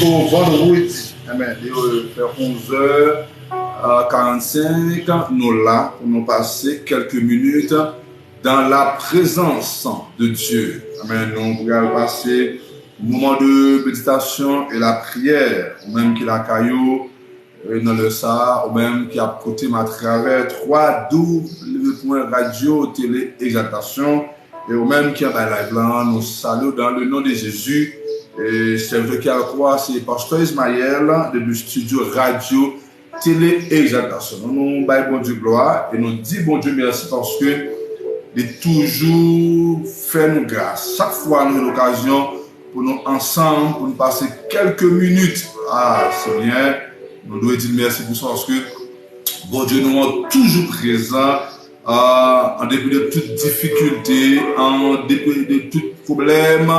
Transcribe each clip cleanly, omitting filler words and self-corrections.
au vendredi. Amen. Il fait 11h45. Nous là pour nous passer quelques minutes dans la présence de Dieu. Amen. Nous allons passer un moment de méditation et la prière, ou même qui la caillou dans le ça, ou même qui a côté à travers 3W radio, télé, exaltation, et ou même qui a live là, nous saluons dans le nom de Jésus. Et c'est vrai qu'il y a quoi, c'est Pasteur Ismaël de studio radio, télé, exaltation. Nous baillons bon Dieu gloire et nous disons bon Dieu merci parce que il toujours fait nous grâce. Chaque fois nous avons l'occasion pour nous ensemble, pour nous passer quelques minutes. Ah, c'est bien. Nous devons dire merci pour ça parce que bon Dieu nous est toujours présent en dépit de toute difficulté, en dépit de tout problème.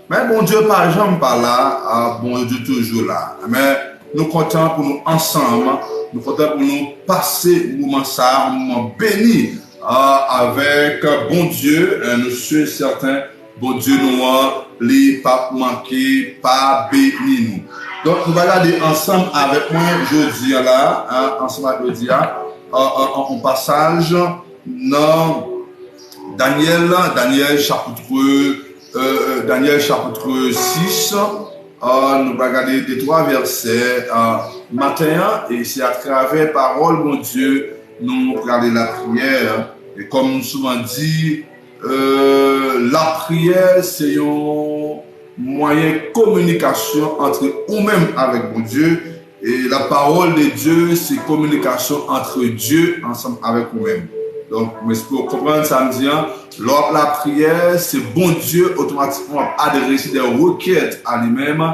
Mais bon Dieu par exemple pas là, bon Dieu toujours là. Mais nous comptons pour nous ensemble, nous comptons pour nous passer un moment ça, un moment béni avec bon Dieu. Nous sommes certains, bon Dieu nous les pas manquer, pas béni nous. Donc nous allons regarder ensemble avec moi jeudi là, ensemble avec jeudi en passage dans Daniel chapitre 6. Nous allons regarder des 3 versets matin et c'est à travers parole mon Dieu nous regarder la prière et comme nous souvent dit la prière c'est un moyen de communication entre nous-mêmes avec mon Dieu et la parole de Dieu c'est communication entre Dieu ensemble avec nous-mêmes. Donc, pour comprendre samedi, lors de la prière, c'est bon Dieu automatiquement adresser des requêtes à lui-même.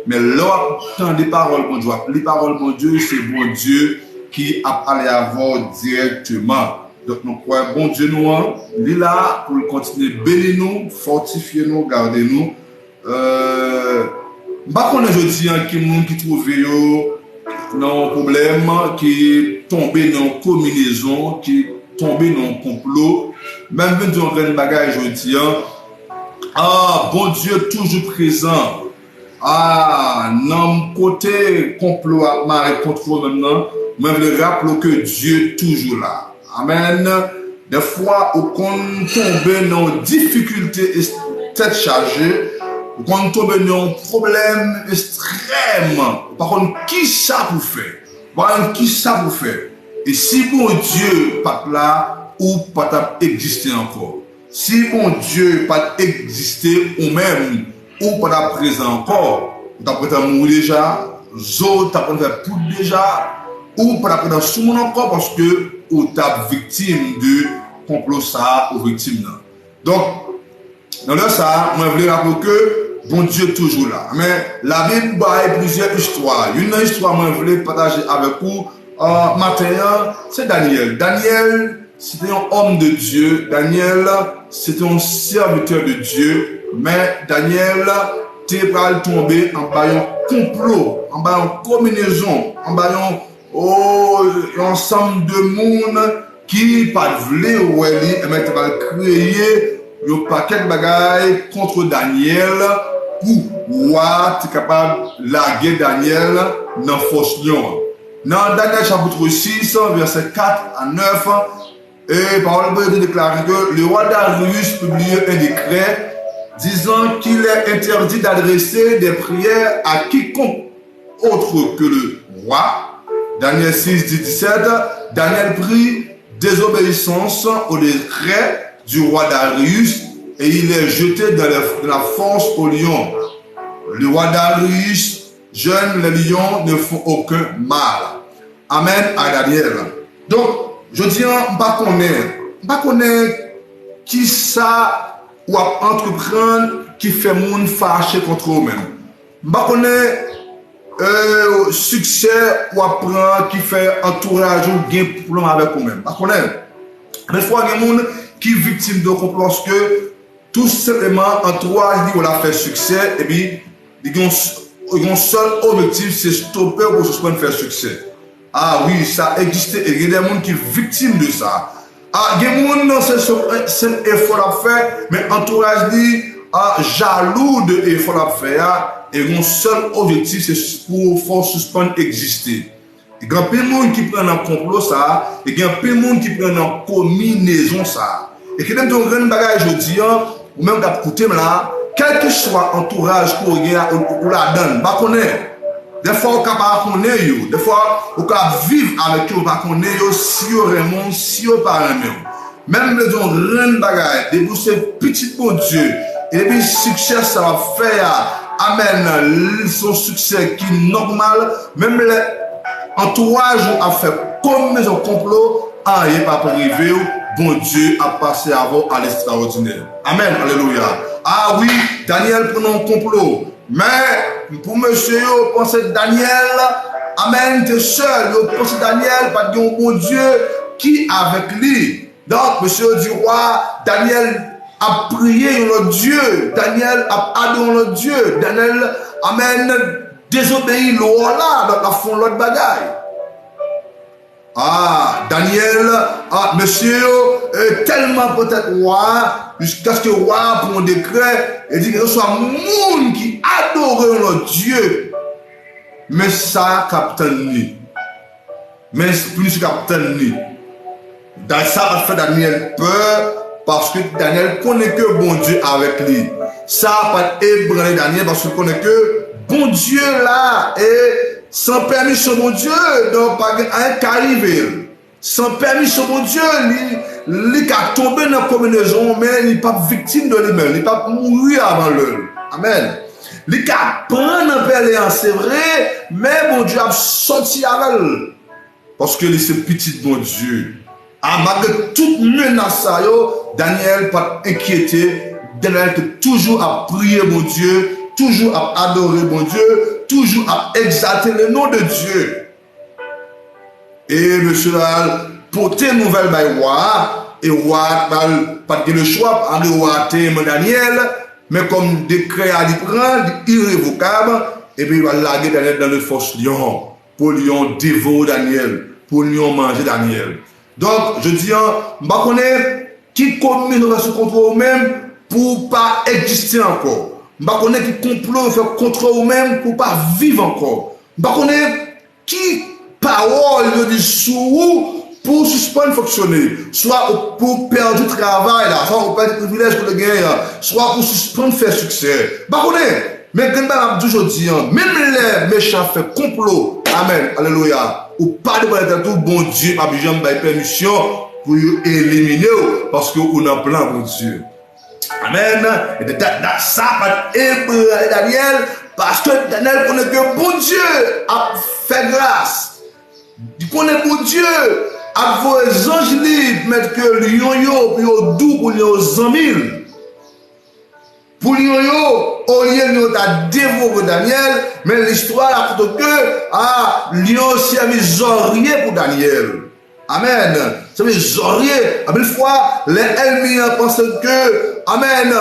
Mais lors des paroles, bon Dieu, les paroles, bon Dieu, c'est bon Dieu qui a allé avoir directement. Donc, nous croyons, bon Dieu, nous, il est là pour continuer à bénir nous, fortifier nous, garder nous. Bah, on a aujourd'hui qui trouve dans un problème, qui tombe dans une combinaison, qui tomber dans un complot, même si on a un bagage aujourd'hui, bon Dieu toujours présent, dans le côté complot à marrer contre maintenant, mais je le rappelle que Dieu toujours là. Amen. Des fois, on tombe dans une difficulté tête chargée, on tombe dans un problème extrême. Par contre, qui ça pour faire? Qui ça pour faire? Et si bon Dieu pas là, ou pas exister encore. Si bon Dieu pas exister ou même, ou pas présent encore, ou t'as mourir déjà, t'as faire tout déjà, ou pas présent sous mon encore parce que ou t'as victime de complot ça ou victime là. Donc, dans le ça, moi je voulais rappeler que bon Dieu est toujours là. Mais la Bible a plusieurs histoires. Une histoire moi je voulais partager avec vous. Matin, c'est Daniel. Daniel, c'était un homme de Dieu. Daniel, c'était un serviteur de Dieu. Mais Daniel, t'es pas tombé en baillant complot, en baillant combinaison, en baillant ensemble de monde qui pas voulu ou mais t'es pas créer un paquet de bagailles contre Daniel pour t'es capable de laguer Daniel dans force lion. Dans Daniel chapitre 6, verset 4 à 9, et parole de Dieu déclare que le roi Darius publie un décret disant qu'il est interdit d'adresser des prières à quiconque autre que le roi. Daniel 6, 17, Daniel prit désobéissance au décret du roi Darius et il est jeté dans la force au lion. Le roi Darius jeune, les lions ne font aucun mal. Amen à Daniel. Donc, je dis, on ne connaît qui ça ou à entreprendre qui fait monde fâché contre eux-mêmes. On ne connaît succès ou apprendre qui fait entourage ou gain problème avec eux-mêmes. On connaît. Mais fois il y a des gens qui sont victimes de complot parce que tout simplement entourage dit on a fait succès et puis ils ont seul objectif, c'est stopper pour ce qu'on fait succès. Ah oui, ça existe et il y a des gens qui sont victimes de ça. Ah, il y a des gens c'est un effort à faire, mais entourage dit jaloux de l'effort à faire. et mon seul objectif, c'est pour faire suspendre exister. Il y a plein de monde qui prend un complot ça, et il y a plein de monde qui prend une combinaison ça. Et qui même dans un bagage aujourd'hui, ou même quand écoutez là, quel que soit entourage pour la donne, bah connaît. Des fois on capable connaître yo, des fois on capable vivre avec eux, pas connaître yo si yo vraiment, si yo pas même. Même les gens grand bagage, débourser petit bon Dieu, et puis succès ça va faire. Amen, son succès qui est normal, même l'entourage a fait comme un complot, rien pas privé, bon Dieu a passé avant à l'extraordinaire. Amen, alléluia. Ah oui, Daniel prenait un complot, mais pour monsieur, pensez Daniel, amen, t'es seul, pensez Daniel, pas de bon Dieu qui avec lui. Donc, monsieur du roi, Daniel a prié notre Dieu, Daniel a adoré notre Dieu, Daniel, amen, désobéit l'or là, donc la fond l'autre bagaille. Ah, Daniel, monsieur, tellement peut-être roi, jusqu'à ce que roi pour un décret, et dit que ce soit monde qui adore notre Dieu, mais ça, capitaine ni. Mais plus capitaine ni. Dans ça, va faire Daniel peur, parce que Daniel connaît que bon Dieu avec lui. Ça va pas ébranler Daniel parce qu'il connaît que bon Dieu là et sans permission de bon Dieu, donc pas un qui arrive. Sans permission de bon Dieu, il a tombé dans la combinaison, mais il n'est pas victime de lui-même, il n'est pas mourir avant l'heure. Amen. Il a prendre un peu, c'est vrai, mais bon Dieu a sorti avec elle. Parce que c'est petit bon Dieu. Malgré toute menace, Daniel pas inquiété. Daniel était toujours à prier mon Dieu, toujours à adorer mon Dieu, toujours à exalter le nom de Dieu. Et monsieur là, porter une nouvelle by roi, et roi pas de le choix, en roi mon Daniel, mais comme décret à lui prendre, irrévocable, et puis il va laguer Daniel dans le force lion, pour lion dévorer Daniel, pour lion manger Daniel. Donc, je dis, je connais qui commet ce contre eux-mêmes pour pas exister encore. Je connais qui complot fait contre eux-mêmes pour pas vivre encore. Je connais qui parole dit sous pour suspendre fonctionner, soit pour perdre du travail, là, soit pour perdre du privilège pour le gagner, soit pour suspendre faire succès. Je connais. Mais quand je dis aujourd'hui, même les méchants font complot. Amen. Alléluia. Ou pas de tout bon Dieu, pas besoin de permission pour éliminer parce qu'on a plein bon Dieu. Amen. Et ça va être Daniel parce que Daniel connaît que bon Dieu a fait grâce. Il connaît bon Dieu a vos anges libres mettre que lion pour doux pour les 100 000. Pour lui, au lieu de dévorer Daniel, mais l'histoire raconte que lion servi zorier pour Daniel. Amen. Ça veut dire zorier. À une fois, les ennemis pensent que, amen,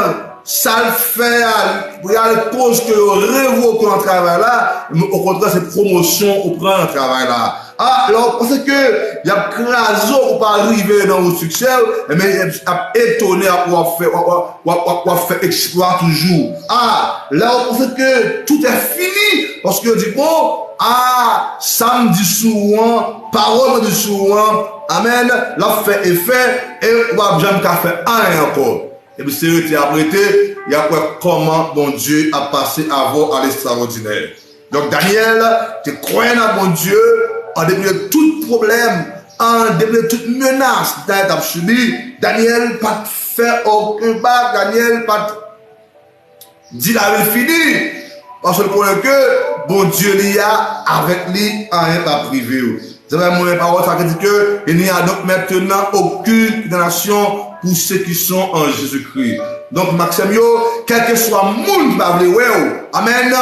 ça le fait, il y a la cause que révoque un travail là, mais au contraire, c'est promotion au prend un travail là. Alors, parce que il y a crasé pour pas arriver dans le succès, mais il a étonné à pouvoir faire exploit toujours. Là, on pense que tout est fini, parce que du coup, samedi souvent, parole du souvent, amen, l'a fait effet, et on va jamais faire un encore. Et puis, c'est apprêté, il y a quoi, comment mon Dieu a passé avant à l'extraordinaire. Donc, Daniel, tu crois dans mon Dieu, en dépit de tout problème, en dépit de toute menace d'être subi, Daniel pas fait aucun bac, Daniel pas dit la vie finie. Parce que connaît que bon Dieu y a avec lui en rien pas privé. C'est vrai, mon parole, ça dit que il n'y a donc maintenant aucune condamnation pour ceux qui sont en Jésus-Christ. Donc, Maxime, quel que soit le monde qui va venir, amen.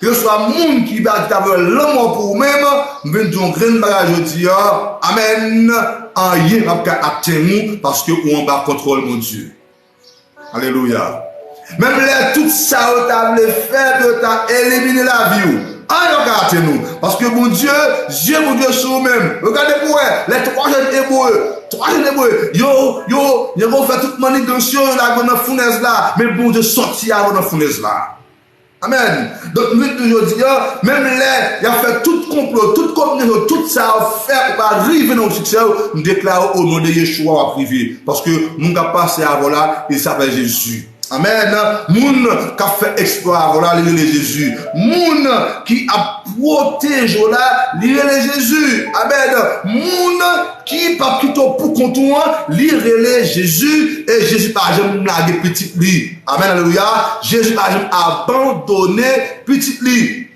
Que ce soit le monde qui va avoir l'amour pour vous-même, nous venons de grand bagage aujourd'hui, amen, en rien n'a pas atteint parce que on va contrôle mon Dieu. Alléluia. Même là, tout ça, on t'a fait, on t'a éliminé la vie. Regardez nous. Parce que mon Dieu sur vous-même. Regardez pour eux, les 3 jeunes hébreux. 3 jeunes hébreux. Ils vont faire toute manigation là, dans la fournaise là. Mais bon Dieu sorti avant la fournaise là. Amen. Donc, nous aujourd'hui, même là, il a fait tout complot, toute combinaison, tout ça a fait pour arriver dans le succès, nous déclarons au nom de Yeshua à privé. Parce que nous avons passé avant là, il s'appelle Jésus. Amen. Moun qui a fait exploit voilà, il est Jésus. Moun qui a protégé là, il est Jésus. Amen. Moun qui pas quitté pour contour, il est Jésus et Jésus par exemple l'a des petites lits. Amen. Alléluia. Jésus par exemple abandonné petite lit.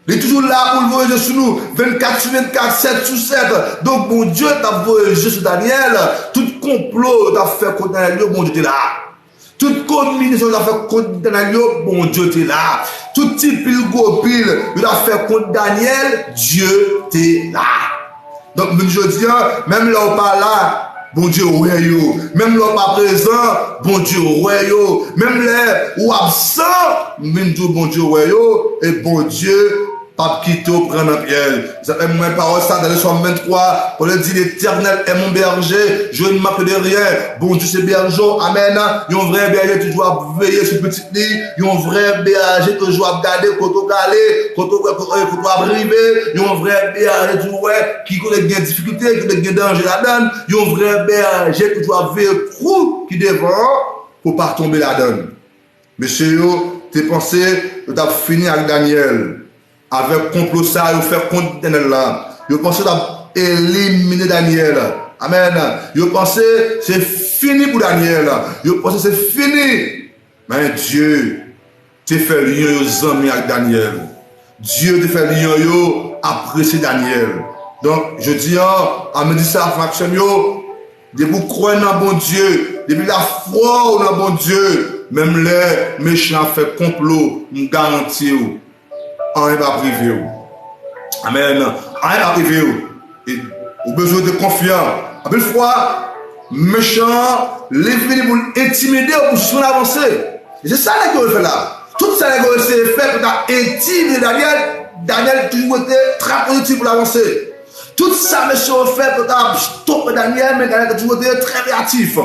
Il est toujours là pour le voyager sur nous, 24 sur 24, 7 sur 7. Donc, mon Dieu t'a voyagé sur Daniel. Tout complot t'a fait contre Daniel, mon Dieu t'es là. Toute combinaison t'a fait contre Daniel, mon Dieu t'es là. Tout type pile go pile, il a fait contre Daniel, Dieu t'es là. Donc, je dis, même là où pas là, bon Dieu, ouais yo. Même là où pas présent, bon Dieu, ouais yo. Même là où absent, même tout bon Dieu, ouais yo. Et bon Dieu, pas quitter au prendre un piège. Ça fait moins parole ça dans le Somme 23. Pour le dire, l'Éternel est mon berger. Je ne manque de rien. Bon Dieu, c'est berger. Amen. Il y a un vrai berger qui doit veiller sur petit lit. Il y a un vrai berger que je dois garder quand on calé, quand on doit arriver. Il y a un vrai berger qui connaît des difficultés, qui connaît des dangers là-dedans. Il y a un vrai berger qui doit veiller trop qui devant pour pas tomber là-dedans. Monsieur, t'es pensé que t'as fini avec Daniel. Avec complot ça, ils fait contre Daniel là. Ils pensaient d'éliminer Daniel. Amen. Ils pensaient c'est fini pour Daniel. Ils pensaient c'est fini. Mais Dieu t'a fait lien aux amis avec Daniel. Dieu t'a fait lien yo apprécier Daniel. Donc je dis à me dire ça fraction yo, depuis vous croyez dans bon Dieu, depuis la foi dans bon Dieu, même les méchants fait complot, me garantis rien va priver. Amen. Rien va priver. Et au besoin de confiance. À une fois, méchant, les venus pour intimider pour son avancée. Et c'est ça que vous faites là. Tout ça que vous fait pour intimider Daniel. Daniel toujours été très positif pour l'avancer. Tout ça, méchant, fait pour stopper Daniel, mais Daniel a toujours été très réactif.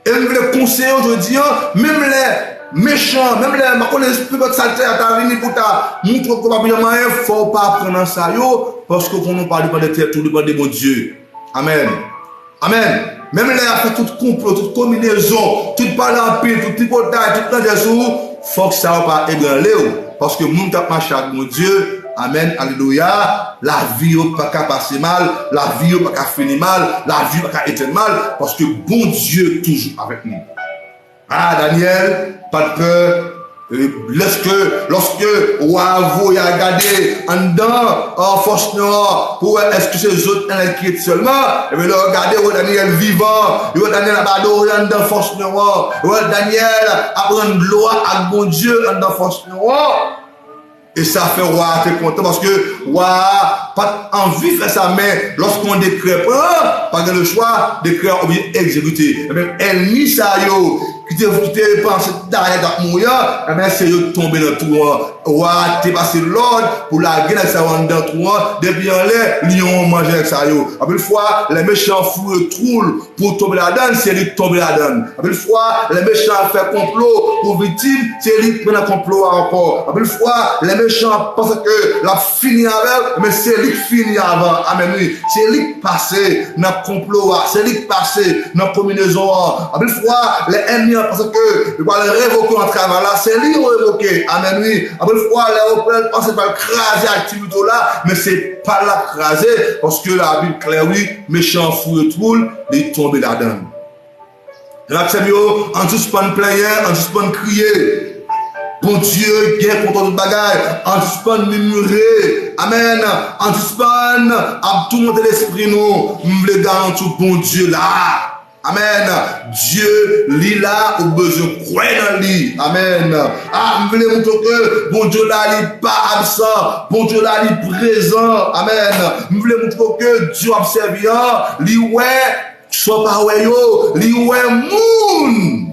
Et je voulais conseiller aujourd'hui, même les méchants, même les ma connaissance plus de saleté à ta vie pour ta montre probablement il faut pas prendre ça yo parce que qu'on nous parle pas de terre tout dépend de mon Dieu. Amen. Amen. Même les a fait toute complot, toute combinaison, toute parole en pile, tout tripotage, tout dans faut que ça va pas ébranler parce que mon t'a marché avec mon Dieu. Amen, alléluia. La vie n'a pas qu'à passer mal, la vie n'a pas qu'à finir mal, la vie n'a pas qu'à être mal, parce que bon Dieu est toujours avec nous. Ah, Daniel, pas de peur. Lorsque Wavo a regardé en dedans, en force noire, pour est-ce que ces autres inquiètent seulement, et bien, regardez où Daniel vivant, où Daniel a adoré en dedans force noire, où Daniel a pris gloire à bon Dieu en dedans force noire. Et ça fait roi t'es content parce que roi pas envie de faire ça, mais lorsqu'on décrète, pas le choix, décrète ou bien exécuter. Et même ennemi ça yo, qui te pensé derrière dans mourir, et bien c'est yo tomber dans tout roi t'es passé l'ordre pour la guerre ça dans tout depuis en l'air, lion manger avec ça yo. Après une fois les méchants fous le troule pour tomber là-dedans, c'est lui tomber là-dedans. Après une fois les méchants fait complot pour victime, c'est lui prend un complot encore. Après une fois les méchants pensent que la fini avec, mais c'est lui qui finit avant. Amen. C'est lui qui passe dans le complot, c'est lui qui passe dans la combinaison. Après une fois les ennemis pensent que il va le révoquer en travail là, c'est lui qui va révoquer. Amen. Après une fois les opérateurs pensent qu'il va craser l'activité là, mais c'est pas la craser parce que la Bible claire, oui, méchant fou de troule, il tombe là-dedans. Là, c'est mieux, en suspend player, en suspend crier. Bon Dieu, guerre contre toute bagaille, en suspend murmurer. Amen. En suspend, à tout monter l'esprit, nous, me garantir bon Dieu là. Amen. Dieu, lui là, au besoin, croire dans lui. Amen. Ah, je voulais montrer que bon Dieu là, il n'est pas absent. Bon Dieu là, il est présent. Amen. Je voulais montrer que Dieu observe, lui ouais, soit pas ouais yo, lui ouais moun.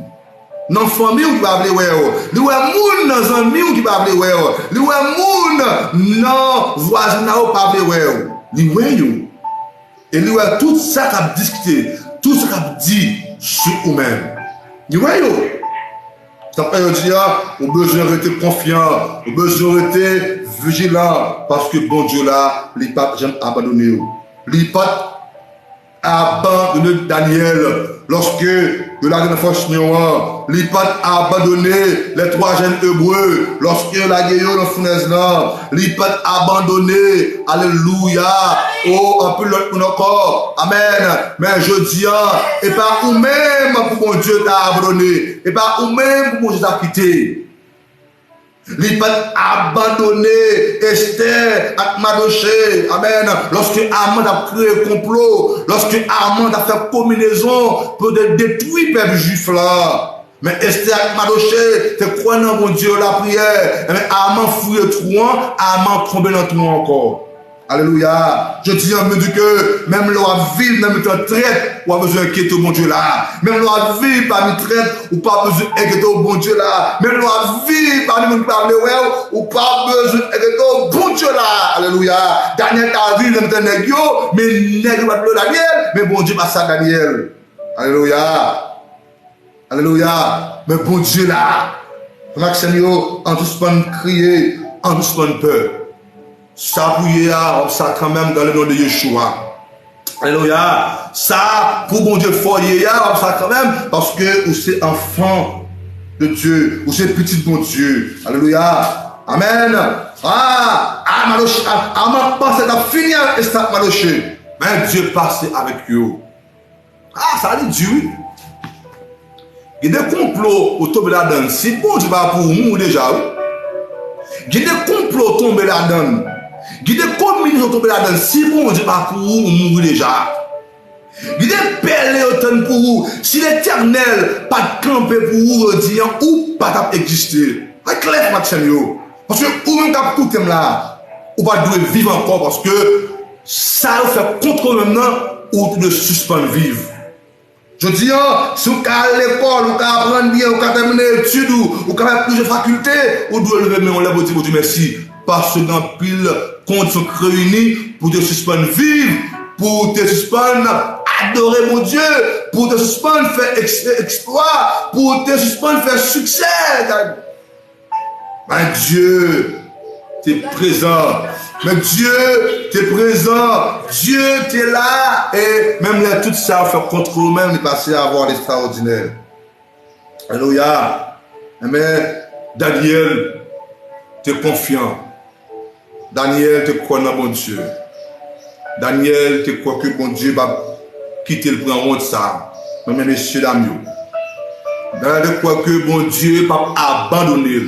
Dans la famille qui va appeler ouais yo. Lui ouais moun dans un ami qui va appeler ouais yo. Lui ouais moun dans voisin qui va appeler ouais yo. Lui ouais yo. Et lui ouais tout ça qu'a discuté. Tout ce qu'a dit sur vous-même. Lui ouais yo. Ça fait dire, on a besoin de rester confiant, on a besoin de rester vigilant, parce que bon Dieu là, il n'a pas jamais abandonné. Il n'a pas abandonné Daniel lorsque de la grande force noire, il n'a pas abandonné les 3 jeunes hébreux lorsque la guerre dans la fournaise là, il n'a pas abandonné, alléluia, oh, un peu l'autre encore, amen, mais je dis, et pas vous-même pour mon Dieu t'a abandonné, et pas vous-même pour mon Dieu t'a quitté. Il n'a pas abandonné Esther à Mardochée. Amen. Lorsque Haman a créé un complot, lorsque Haman a fait combinaison pour détruire le peuple juif là. Mais Esther à Mardochée, tu crois dans mon Dieu la prière. Mais Haman fouille le trou, Haman tombe dans le trou encore. Alléluia. Je dis en me dit que même l'on vivre dans le temps traite, ou pas besoin d'inquiéter au bon Dieu là. Même l'on vivre parmi traite, ou pas besoin d'inquiéter au bon Dieu là. Même l'on vivre parmi nous parler, ou pas besoin d'inquiéter au bon Dieu là. Alléluia. Daniel t'a vu dans le temps négio, mais négio pas de Daniel, mais bon Dieu pas ça Daniel. Alléluia. Alléluia. Mais bon Dieu là. Maxime, en tout ce crier, en tout ce peur. Ça pour ça quand même dans le nom de Yeshua. Alléluia. Ça pour bon Dieu fort ça quand même parce que vous êtes enfant de Dieu, vous êtes petit bon Dieu. Alléluia. Amen. Aman passe à finir et ça Maloché. Mais Dieu passe avec eux. Ça dit Dieu. Il y a des complots au tomber là-dedans. Si bon Dieu va pour nous déjà. Il y a des complots tombés là-dedans. Il y a des communes tombées là-dedans. Si bon Dieu va pour vous, on mourra déjà. Il y a des perles autant pour vous. Si l'éternel pas camper pour vous, dire ou pas exister. C'est clair, Maxime. Parce que vous même tout thème là, vous pas devez vivre encore parce que ça vous fait contre maintenant ou de suspendre vivre. Je dis, si vous êtes à l'école, vous apprendre bien, vous terminer l'étude, vous avez plusieurs facultés, vous devez lever, mais on lève vous dire merci. Parce que dans pile conditions réunies pour te suspendre vivre, pour te suspendre adorer mon Dieu, pour te suspendre faire exploit, pour te suspendre faire succès. Mais Dieu, tu es présent. Mais Dieu, tu es présent. Dieu, tu es là. Et même là, tout ça, fait contre nous-mêmes, est passé à avoir l'extraordinaire. Alléluia. Mais Daniel, tu es confiant. Daniel, tu crois dans bon Dieu. Daniel, tu crois que bon Dieu va quitter le prendre de ça. Mais messieurs, dames, Daniel, tu crois que bon Dieu va abandonner.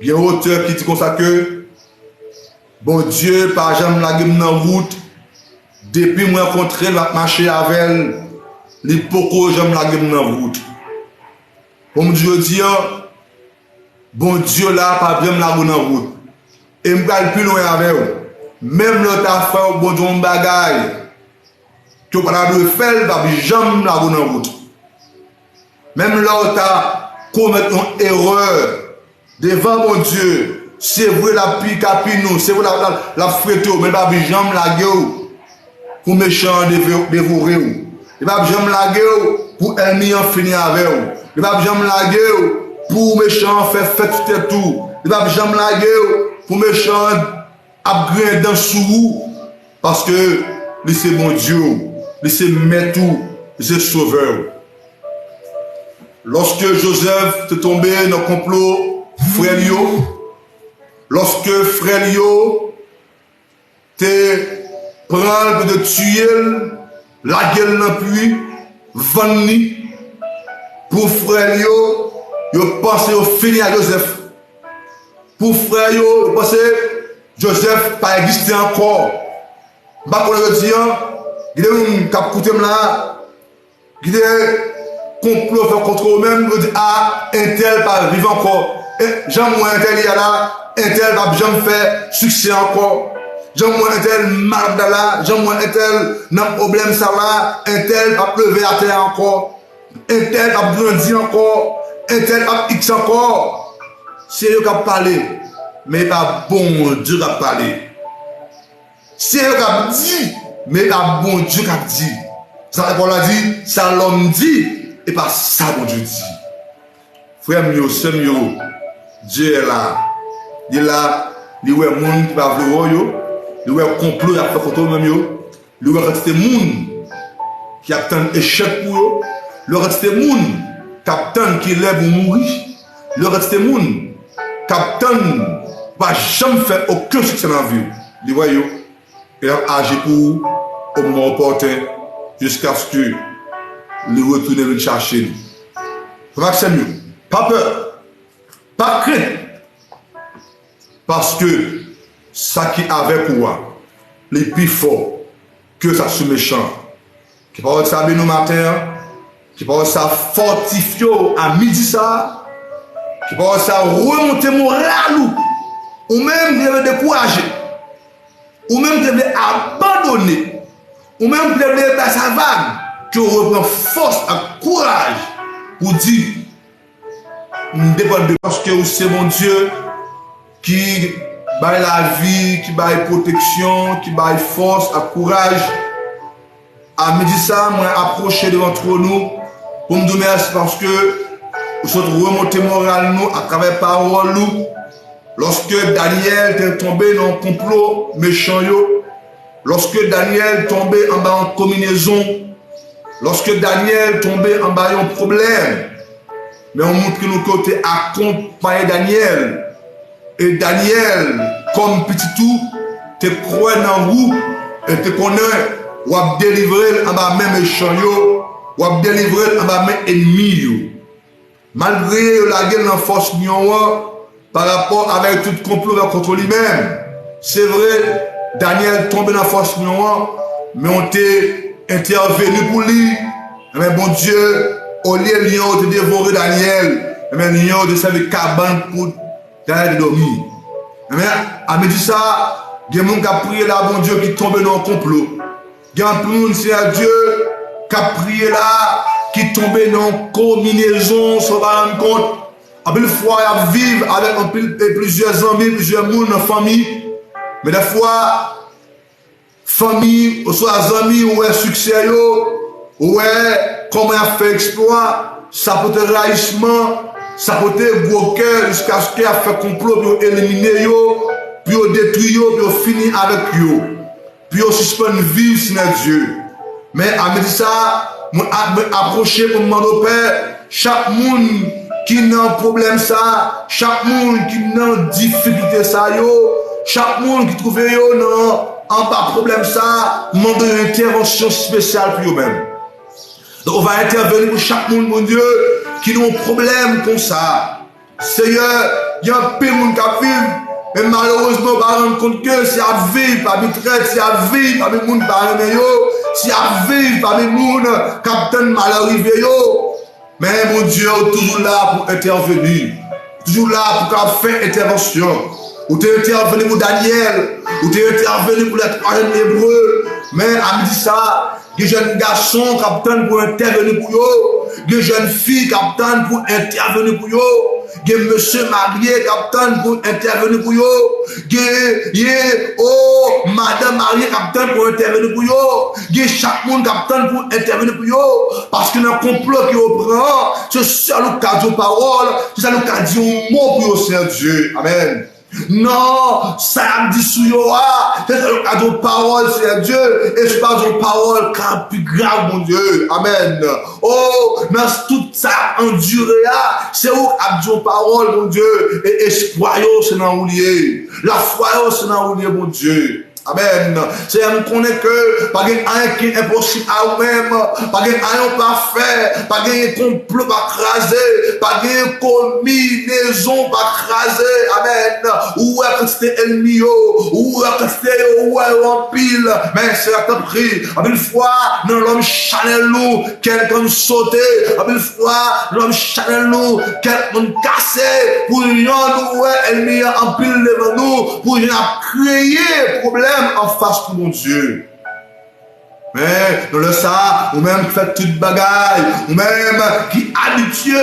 Il y a un auteur qui dit comme ça que bon Dieu, par exemple, la gueule dans la route, depuis moi rencontré, je marcher avec elle, les pocos, j'aime la gueule dans la route. Comme Dieu dit, bon Dieu là, pas bien la gueule dans la route. Et je vais plus loin avec vous. Même le ta fait bon Dieu un bagaille, tu vas pas le faire, pas jamais la gueule dans la route. Même là, tu as commis une erreur devant mon Dieu. C'est vrai la pique à nous, c'est vrai la fréto, mais pas jamais la gueule pour méchant dévorer. Il va jamais la gueule pour ennemi en finir avec vous. Il va jamais la gueule pour méchant faire tout. Il va jamais la gueule pour méchant upgrade dans sous parce que c'est mon Dieu, c'est maître, c'est sauveur. Lorsque Joseph est tombé dans le complot, frère Lio, lorsque frère Lio te prend de tuer la gueule dans le puits, vendre pour frère Lio, il pense au fini à Joseph. Pour frère Lio, il pense Joseph pas existé encore. Bah pour le dire, il y a un cap coûté là, il y a complot fait contre eux-mêmes, il dit ah un tel pas vivre encore. J'aime moi un tel y a là, un tel va jamais faire succès encore. J'aime moi un tel mal là, j'aime moi un tel n'a problème ça là, un tel va pleuver à terre encore, un tel va grandir encore, un tel va X encore. C'est eux qui ont parlé, mais pas bon Dieu qui a parlé. C'est eux qui ont dit, mais pas bon Dieu qui a dit. Ça Paul a dit, ça l'homme dit, et pas ça bon Dieu dit. frère mio, sœur mio, Dieu est là. Il est là, il y a des gens qui va voir yo, il y a un complot qui a fait contre même yo, il y a des gens qui attendent échec pour eux, il y a des gens qui attendent qui lèvent ou mourir, il y a des gens qui attendent pas jamais faire aucun succès dans la vie. Il voit yo, et agir pour au moment opportun jusqu'à ce que le retourne le chercher. C'est mieux. Pas peur, pas crainte. Parce que ça qui avait pour moi, les plus forts que ça se méchant, qui parle de ça bien au matin, qui parle de ça fortifié à midi ça, qui parle de ça remonter moral ou même de décourager, ou même de abandonner, ou même de faire sa vague, que reprend force et courage pour dire, nous dépendons de parce que c'est mon Dieu qui baille la vie, qui baille protection, qui baille force et courage. À midi ça, moi approcher devant nous pour me donner parce que nous sommes remontés moral nous à travers parole nous. Lorsque Daniel est tombé dans un complot méchant, lorsque Daniel est tombé en bas en combinaison, lorsque Daniel est tombé en bas en problème, mais on montre que nous côté accompagner Daniel. Et Daniel, comme petit tout, te croit dans vous et te connaît, ou a délivré en bas même méchant, ou a délivré en bas même ennemi. Malgré la guerre dans force par rapport avec tout complot contre lui-même, c'est vrai, Daniel tombé dans force mais on t'est intervenu pour lui. Mais bon Dieu, au lieu de lion de dévorer Daniel, mais lion de servir cabane pour Daniel de dormir. Mais à me dire ça, il y a des gens qui ont prié là, bon Dieu, qui tombe dans le complot. Il y a des gens, c'est Dieu, qui a prié là, qui tombe dans une combinaison, sans rendre compte. En plus, fois, il vivre avec plusieurs amis, plusieurs monde dans la famille. Mais des fois, famille, ou soit amis, ou un succès, ou comment il a fait exploit, ça peut être raillissement, ça peut être gros cœur jusqu'à ce qu'il a fait complot pour éliminer, puis détruire, puis finir avec eux, puis suspendre vivre sans Dieu. Mais à me dire ça, approcher pour demander au Père, chaque monde qui n'a un problème ça, chaque monde qui n'a une difficulté ça, chaque monde qui trouve en bas problème ça, demande une intervention spéciale pour eux-mêmes. Donc on va intervenir pour chaque monde, mon Dieu, qui a un problème comme ça. Seigneur, il y a un peu de monde qui vit, mais malheureusement, on va rendre compte que si à vivre par mes traites, si à vivre par mes monde qui si à vivre par mes monde qui ont mal arrivé, mais mon Dieu est toujours là pour intervenir, toujours là pour faire intervention. Ou tu es intervenu pour Daniel, ou tu es intervenu pour les 3 Hébreux, mais à me dire ça, des jeunes garçons qui attendent pour intervenir pour eux, des jeunes filles qui attendent pour intervenir pour eux, des monsieur mariés qui attendent pour intervenir pour eux, des madame mariée qui attendent pour intervenir pour eux, des chaque monde qui attend pour intervenir pour eux, parce que dans le complot qui reprend, c'est ça le cas de parole, c'est ça le cas de mot pour eux, Seigneur Dieu. Amen. Non, ça me dit sous yoa, c'est le cadeau de parole, c'est Dieu, et je parle de parole qui est plus grave, mon Dieu. Amen. Oh, dans tout ça enduré, c'est où abdion parole, mon Dieu, et espoir, c'est dans l'oulier. La foi, c'est dans l'oulier, mon Dieu. Amen. C'est à nous connaître que pas rien qui est impossible à vous-même, pas rien parfait, pas rien complot pas craser, pas rien combinaison pas craser. Amen. Ou est que c'était ennemi, ou est que c'était en pile, mais c'est à te pris. À une fois, dans l'homme chanel nous, quelqu'un sauté, à une fois, l'homme chanel nous, quelqu'un cassé, pour nous, ennemi en pile devant nous, pour nous créer problème en face pour mon Dieu. Mais dans le ça, ou même fait toute bagaille, ou même qui habitué,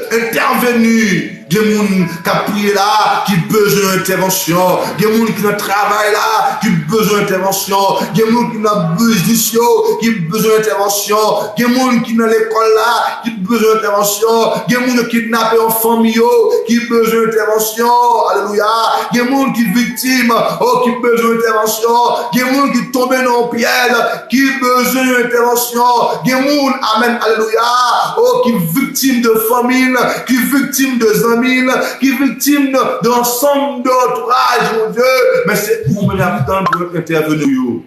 intervenu, des gens qui ont prié là, qui ont besoin d'intervention, des gens qui ont travail là, qui besoin d'intervention. Il y a des gens qui ont business, qui besoin d'intervention. Il y a des gens qui dans l'école là, qui besoin d'intervention. Il y a des gens qui kidnappés en famille, qui besoin d'intervention. Alléluia. Il y a des gens qui victimes, qui besoin d'intervention. Il y a des gens qui tombent dans le piège, qui besoin d'intervention. Il y a des gens, amen, alléluia, qui victimes de famine, qui victimes de amis, qui victimes d'ensemble d'entourage, mon Dieu. Mais c'est pour me l'attendre pour intervenir.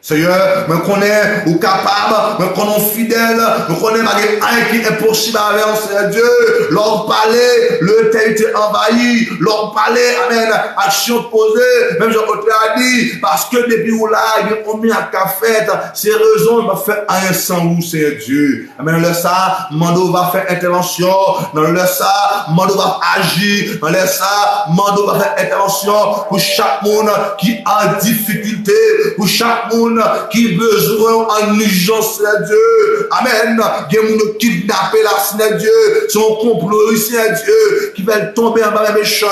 Seigneur, me connais ou capable, me connais fidèle, me connais malgré un qui est impossible avec un Seigneur Dieu. L'homme parlait, le terre était envahi, l'homme parlait, amen, action posée, même Jean-Claude a dit, parce que depuis où là, il ont mis à café, c'est raison, il m'a fait un sans vous, Seigneur Dieu. Amen, dans le ça, Mando va faire intervention, dans le ça, Mando va agir, dans le ça, Mando va faire intervention pour chaque monde qui est en difficulté, pour chaque monde qui besoin en urgence, Seigneur Dieu. Amen. Il y a des gens qui kidnappent là, Seigneur Dieu. Son complot, Seigneur Dieu, qui veulent tomber en bas des méchants.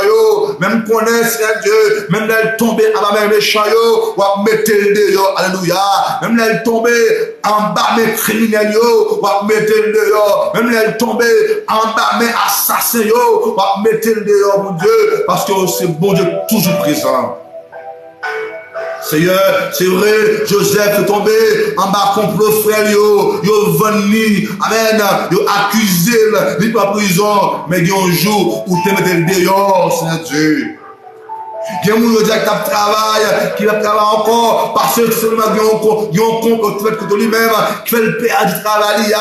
Même qu'on est, Seigneur Dieu, même là, ils tombent en bas des méchants, ou à mettre le dehors. Alléluia. Même là, ils tombent en bas des criminels, ou à mettre le dehors. Même là, ils tombent en bas des assassins, ou à mettre le dehors, mon Dieu. Parce que c'est bon Dieu toujours présent. Seigneur, c'est vrai, Joseph est tombé en bas complot frère yo venu, amen, yo accusé, il pas prison, mais il y a un jour où tu mets le dehors, Seigneur Dieu. Il y a des gens qui travaillent, qui travaillent encore, parce que seulement il y a un compte qui fait contre lui-même, qui fait le perdre du travail. Il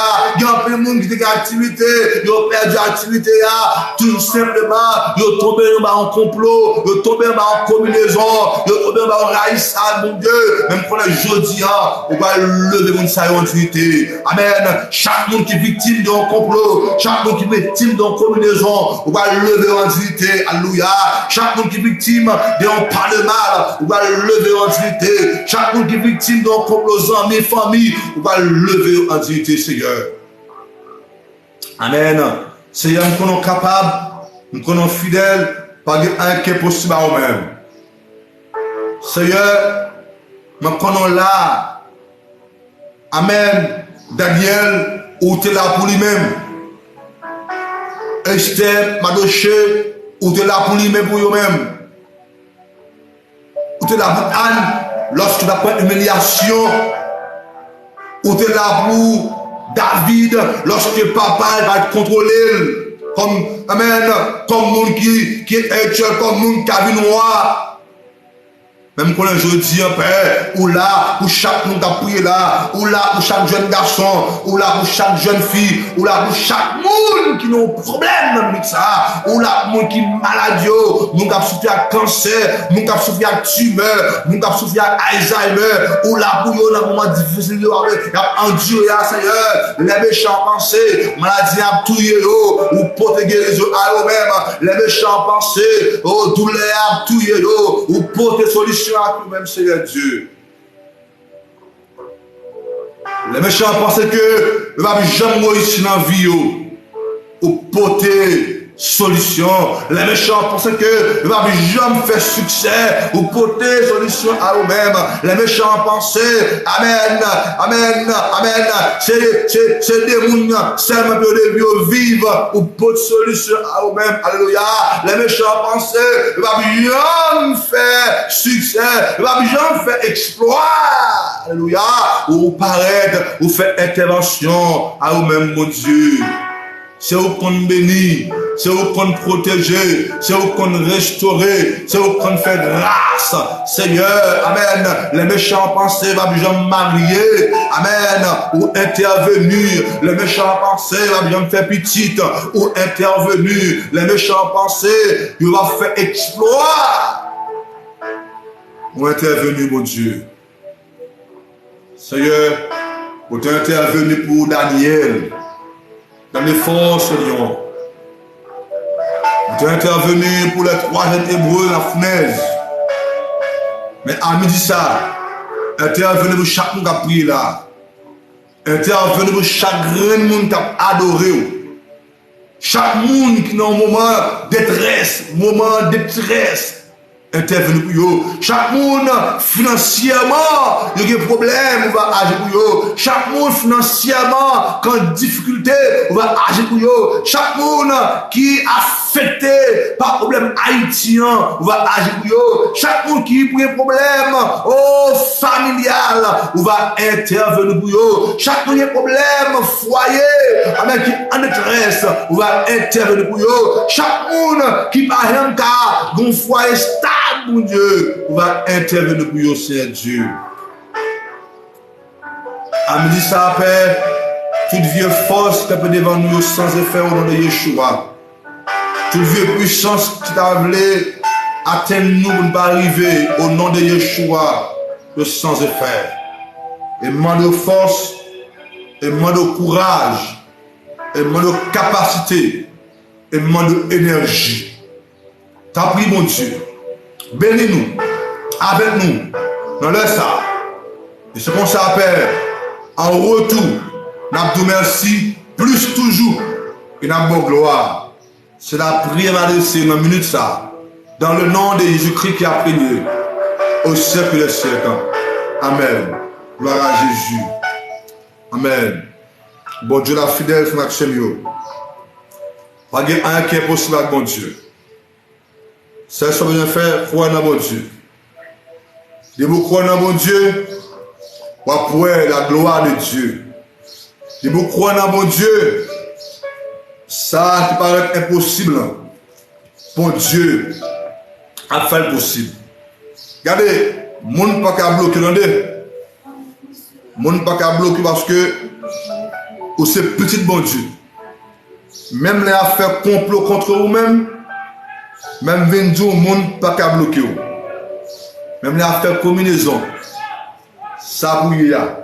y a un peu de monde qui a activité, ils ont perdu l'activité, tout simplement, ils ont tombé en complot, ils ont tombé en combinaison, ils ont tombé en raïssade, mon Dieu. Même pour le jeudi, on va lever mon salut en unité. Amen. Chaque monde qui est victime d'un complot, chaque monde qui est victime d'une combinaison, on va lever en unité. Alléluia. Chaque monde qui est victime d'un pas de mal, on va lever en dignité. Chaque monde qui est victime d'un complot, amis, famille, on va lever en dignité, Seigneur. Amen. Seigneur, nous sommes capables, nous sommes fidèles, pas de un qui est possible à nous-mêmes. Seigneur, nous sommes là. Amen. Daniel, où tu es là pour lui-même. Esther, Madoché, où tu es là pour lui-même, pour lui-même. Où tu es là pour Anne, lorsque tu as pris humiliation. Où tu es là pour David, lorsque papa va te contrôler. Comme, amen, comme monde qui est actuel, comme monde qui a vu noir. Même quand je dis un père, ou là, où chaque monde a prié là, ou là, pour chaque jeune garçon, ou là, pour chaque jeune fille, ou là, pour chaque monde qui a un problème avec ça, ou là, pour monde qui est malade, monde qui a souffert avec cancer, monde qui a souffert avec tumeur, monde qui a souffert avec Alzheimer, ou là, pour eux, dans un moment difficile, il a enduré, Seigneur, les méchants pensées, maladie a tué, ou porte guérison à eux-mêmes, les méchants pensées, douleur a tué, ou porte solution à nous-mêmes, Seigneur Dieu. Les méchants pensaient que le va jamais mourir ici dans la vie ou porter solution. Les méchants pensaient que le va jamais faire succès ou porter solution à eux-mêmes. Les méchants pensaient, amen, amen, amen. C'est des gens seulement de vivre ou porter solution à eux-mêmes. Alléluia. Les méchants pensaient, le va jamais faire succès, le va jamais faire exploit. Alléluia. Ou paraître, ou faire intervention à eux-mêmes, mon Dieu. C'est où qu'on bénit, c'est où qu'on protège, c'est où qu'on restaure, c'est où qu'on fait grâce. Seigneur, amen. Les méchants pensées va bien marier, amen, ou intervenir. Les méchants pensées va bien faire petite, ou intervenir. Les méchants pensées, il va faire exploit. Ou intervenir, mon Dieu. Seigneur, vous êtes intervenu pour Daniel. Dans les forces, Lion. Tu es intervenu pour les 3 jeunes hébreux, la fournaise. Mais à midi ça, intervenu pour chaque monde qui a prié là. Intervenu pour chaque grand monde qui a adoré. Chaque monde qui est dans un moment de détresse, intervenir pour eux. Chaque monde financièrement, il y a des problèmes, on va agir pour eux. Chaque monde financièrement, quand difficulté, on va agir pour eux. Chaque monde qui est affecté par problème haïtien, on va agir pour eux. Chaque monde qui a un problème familial, on va intervenir pour eux. Chaque monde qui a un problème foyer, avec qui en détresse, on va intervenir pour eux. Chaque monde qui par exemple a un foyer stable, mon Dieu, on va intervenir pour eux, Seigneur Dieu. À midi ça, Père, toute vieille force qui peut devant nous sans effet au nom de Yeshua. Toute vieille puissance qui t'a voulu atteindre nous pour ne pas arriver au nom de Yeshua, de sans effet. Et demande de force, et demande de courage, et demande de capacité, et demande d'énergie. T'as pris, mon Dieu. Bénis-nous, avec nous, dans le ça. Et ce qu'on s'appelle, en retour, nous avons merci, plus toujours, et nous avons gloire. C'est la prière adressée dans la minute ça, dans le nom de Jésus-Christ qui a prié, au siècle des siècles. Amen. Gloire à Jésus. Amen. Bon Dieu, la fidèle, c'est notre Seigneur. Pas de rien qui est possible avec bon Dieu. C'est ce que je fais, croire dans mon Dieu. Si vous croyez dans mon Dieu, vous pouvez la gloire de Dieu. Si vous croyez dans mon Dieu, ça qui paraît impossible, pour Dieu a fait le possible. Regardez, le monde n'a pas bloquer dans deux. Le monde n'a pas bloquer parce que c'est petit bon Dieu. Même les affaires complot contre vous-même, même vendu au monde pas qu'à bloquer. Même les affaires combinaison, ça bouille là,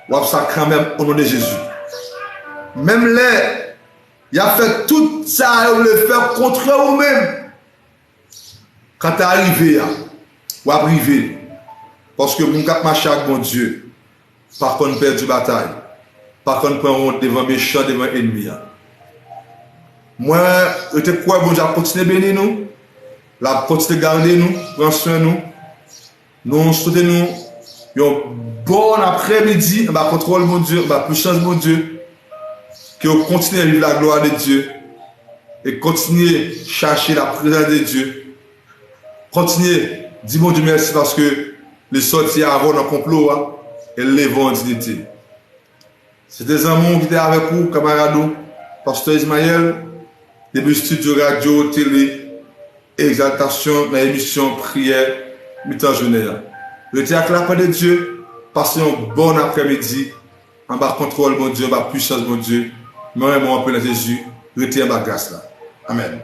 ou ça quand même au nom de Jésus. Même les, il a fait tout ça, vous le faire contre vous-même. Quand tu es arrivé là, ou arrivé, parce que mon cap marche avec mon Dieu, par contre perd du bataille, par contre prend devant méchant, devant ennemi. Moi, je te crois, bon Dieu, à continuer à bénir nous. La continuer à garder nous, prendre soin de nous. Nous souhaitons nous un bon après-midi, contrôle mon Dieu, puissance mon Dieu, que vous continuez à vivre la gloire de Dieu et continuez à chercher la présence de Dieu. Continuez, dis mon Dieu merci parce que les sorties avant dans le complot et les vont en dignité. C'est des amours qui étaient avec vous, camarades, pasteur Ismaël, début studio radio, télé, exaltation dans l'émission prière, mi-temps journée. Je tiens à la paix de Dieu, passez un bon après-midi, en bas contrôle mon Dieu, en bas puissance mon Dieu, moi et moi en Jésus, retiens ma grâce là. Amen.